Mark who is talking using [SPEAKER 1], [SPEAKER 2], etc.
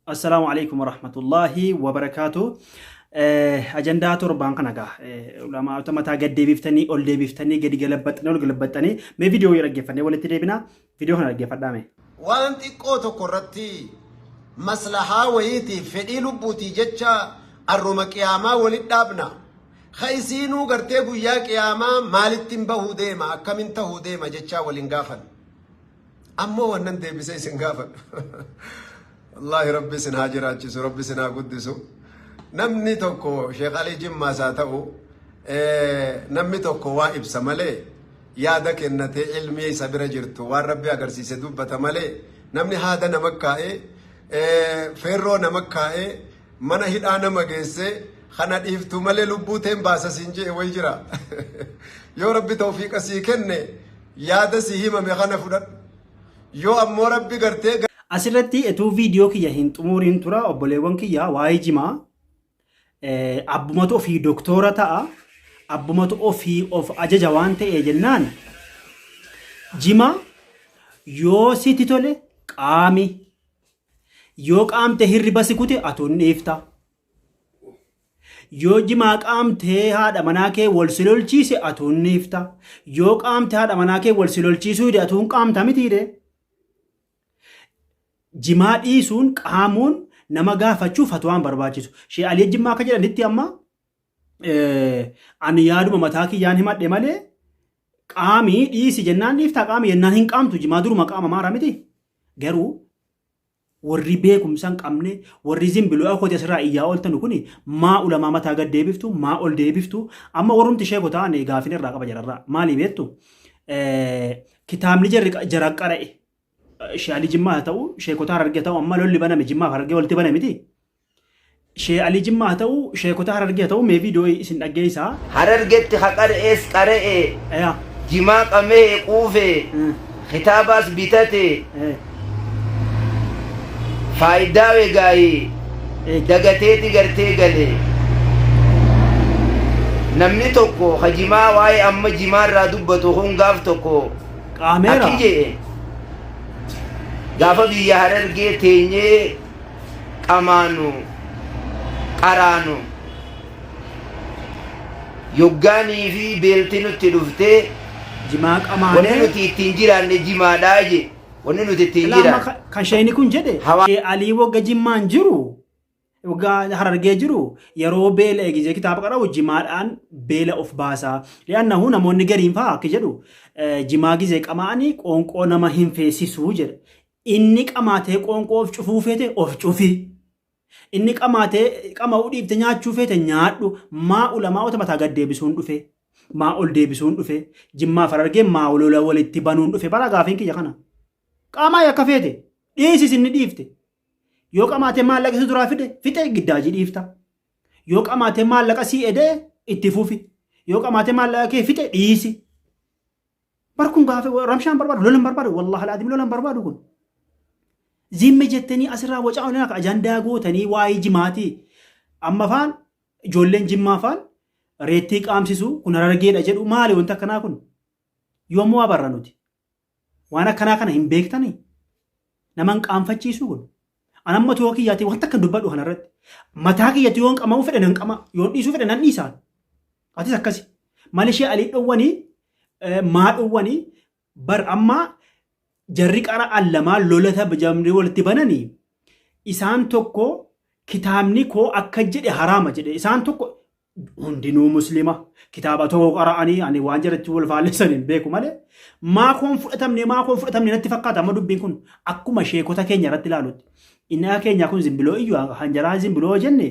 [SPEAKER 1] السلام عليكم ورحمة الله وبركاته. أجندة تربان كناقة لما أتمتى قد بيفتني أول بيفتني قد قلبتني أول قلبتني ما فيديو يرجفني ولا تدريبنا فيديو هنا رجف دامي
[SPEAKER 2] وانت قوتو كرتي مصلحة ويتي فدي لبوتي جتشا الروما قياما ولدابنا خيسينو قرتيبو يا قياما مالتين بهو ديما كمين تهو ديما جتشا ولنغافن أمو ونن دي بسي سنغافن الله ربي سنهاجر أجيسو ربي سنها قدسو نمني توكو شيخ علي جمع ساتو نمني توكو وائب سمالي yaada kennatee ilmi isa bira jirtu waan rabbi agarsiise dubbata malee namni haada nama kaa'ee ferroo nama kaa'ee mana hidhaa nama geesse kana dhiiftu malee lubbuu teen baasa siin jee way jira yoo rabbi tawfiiqa sii kenne yaada sii himame kana fudhadhu yoo ammoo rabbi gartee
[SPEAKER 1] asirratti etuu viidiyoo kiyya hin xumuriin tura obboleewwan kiyya waa'ee jimaa abbumatu ofii doktora ta'a abbumatu ofii of ajaja waan ta'e jennaan jima yoo siti tole qaami yoo qaamte hirriba sikute atuun dhiifta yoo jimaa qaamte haadha manaa kee wal silolchiise atuun dhiifta yoo qaamte haadha manaa kee wal silolchiisuu hidhe atuun qaamta mitiidhe jimaa dhiisuun qaamuun nama gaafachuuf hatuwaan barbaachisu shee alii jimaa akka jedhanitti amma ani yaaduma mataa kiyyaan himadhe malee qaamii dhiisi jennaan dhiiftaa qaamii jennaan hin qaamtu jimaa duruma qaama maara miti garuu warri beekumsa hin qabne warri zimbiloo akooti asirraa iyyaa ooltanu kuni maa ulamaa mataa gad deebiftu maa ol deebiftu amma warrumti sheeko ta'an gaafin irraa qaba jararraa maalii beektu kitaabni jara qara'e shaalii jimmaa haa ta'u sheekotaa harargee ta'u amma lolli baname jimmaaf harargee walitti baname miti شيء علي جماعة تو شيء كتار هرجع تو ما فيديو إسن أجيسا
[SPEAKER 3] هرجت حقر إس قرأ
[SPEAKER 1] أيه
[SPEAKER 3] جماعة كمه قوفه خطابات بيتته فايدة وجاي دعتي تيجرتي قلي نمني توكو خجماعة واي أما جماعة رادو بتوهم غاف توكو
[SPEAKER 1] كاميرا
[SPEAKER 3] أكيد غافا بيا هرجة تيني أمانو Araanu yoggaanii fi beelti nutti dhuftee
[SPEAKER 1] jimaa qamaanee
[SPEAKER 3] wanni nuti ittiin jiraanne jimaadhaa je wanni nuti ittiin jiraan
[SPEAKER 1] kan sheeni kun jedhe alii wagga jimmaan jiru wagga harargee jiru yeroo beela eegizee kitaaba qaraa'u jimaadhaan beela of baasaa li'aannahu namoonni gariin fa'aa akka jedhu jimaa gizee qamaanii qoonqoo nama hin feesisuu jedhe inni qamaatee qoonqoo of cufuu feete of cufi inni qamaatee qama udhiifte nyaachuu feete nyaadhu maa ulamaa mataa gad deebisuun dhufe maa ol deebisuun dhufe jimmaa harargee maa olola walitti banuun dhufe bara gaafiin kiyya kana qaamaa yakka feete dhiisis inni dhiifte yoo qamaatee maallaqa si duraa fixe giddaajii dhiifta yoo qamaatee maallaqa sii edee itti fufi yoo qamaatee maallaqa kee fixe dhiisi barkun gaafe ramshaan barbaadu lolan barbaadu wallahi alaadim lolan barbaadu kun زيم جتني أسرع وجعنا كأجندة جو تاني واي جماعتي أما فان جولين جماعة فان ريتيك أمسيسو كنا رجال أجل ومالي وانت كنا كن يوم ما برانوتي وانا كنا هم بيكتاني نمانك أم فتشيسو كن أنا ما توقي ياتي وانت كن دبادو هنرد ما تاكي ياتي وانك أما وفر إنك أما يون يسوف إنك نيسان أتي سكسي مالشيا علي أواني ما أواني بر أما jarri qara allamaa lolata bajamri walitti banani isaan tokko kitaabni koo akka jedhe haraama jedhe isaan tokko hundinuu muslima kitaaba tokko qara'anii ani waan jirachi wal faallesanin beeku malee maa koon fudhatamne natti fakkaata amma dubbiin kun akkuma sheekota keenya irratti ilaalutti innaa keenya kun zimbiloo iyyuu hanjaraa zimbiloo jenne